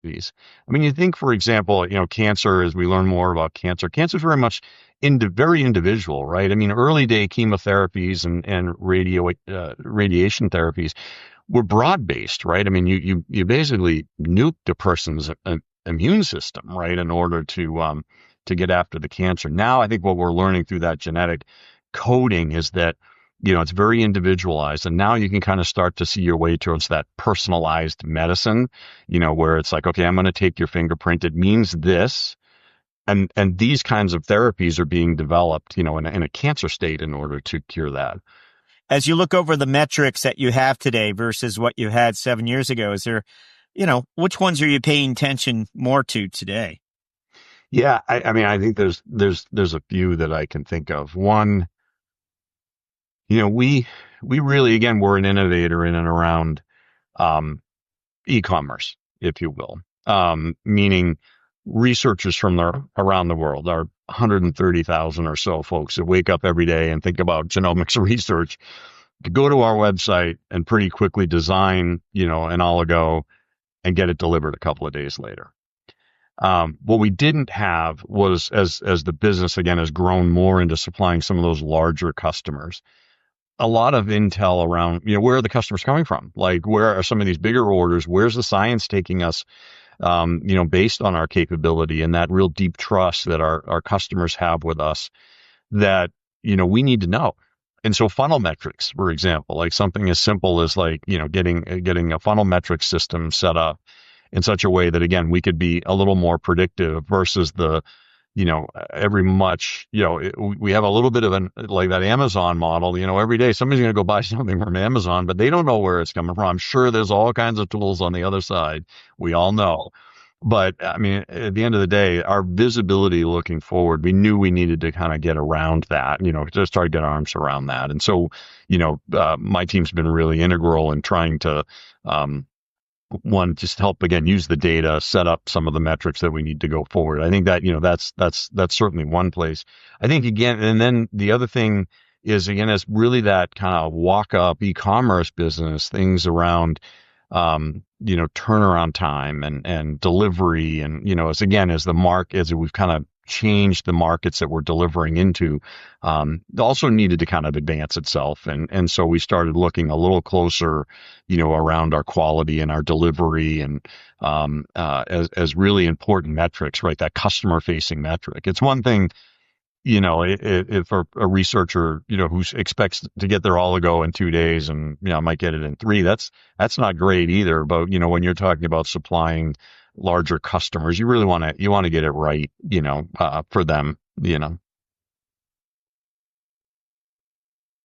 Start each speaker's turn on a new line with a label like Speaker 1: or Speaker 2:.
Speaker 1: therapies. I mean, you think, for example, cancer, as we learn more about cancer is very much very individual, right? I mean, early day chemotherapies and radiation therapies were broad based, right? I mean, you basically nuked a person's immune system, right, in order to get after the cancer. Now, I think what we're learning through that genetic coding is that it's very individualized, and now you can kind of start to see your way towards that personalized medicine, where it's like, okay, I'm going to take your fingerprint. It means this. And these kinds of therapies are being developed, in a cancer state in order to cure that.
Speaker 2: As you look over the metrics that you have today versus what you had 7 years ago, is there, which ones are you paying attention more to today?
Speaker 1: Yeah, I mean, I think there's a few that I can think of. One, we really, again, we're an innovator in and around e-commerce, if you will, meaning researchers from around the world, our 130,000 or so folks that wake up every day and think about genomics research, to go to our website and pretty quickly design, an oligo and get it delivered a couple of days later. What we didn't have was, as the business again has grown more into supplying some of those larger customers, a lot of intel around, where are the customers coming from? Like, where are some of these bigger orders? Where's the science taking us? Based on our capability and that real deep trust that our customers have with us, that, we need to know. And so funnel metrics, for example, like something as simple as like, getting a funnel metric system set up in such a way that, again, we could be a little more predictive versus every much, we have a little bit of like that Amazon model, every day somebody's going to go buy something from Amazon, but they don't know where it's coming from. I'm sure there's all kinds of tools on the other side. We all know. But I mean, at the end of the day, our visibility looking forward, we knew we needed to kind of get around that, just try to get our arms around that. And so, my team's been really integral in trying to, one, just help again use the data, set up some of the metrics that we need to go forward. I think that that's certainly one place. I think again, and then the other thing is again is really that kind of walk up e-commerce business, things around turnaround time and delivery, and as we've kind of changed the markets that we're delivering into, also needed to kind of advance itself. And so we started looking a little closer, around our quality and our delivery and, as really important metrics, right? That customer facing metric. It's one thing, if a researcher, who expects to get their oligo in 2 days and, might get it in 3, that's not great either. But, when you're talking about supplying larger customers, you really want to get it right, for them,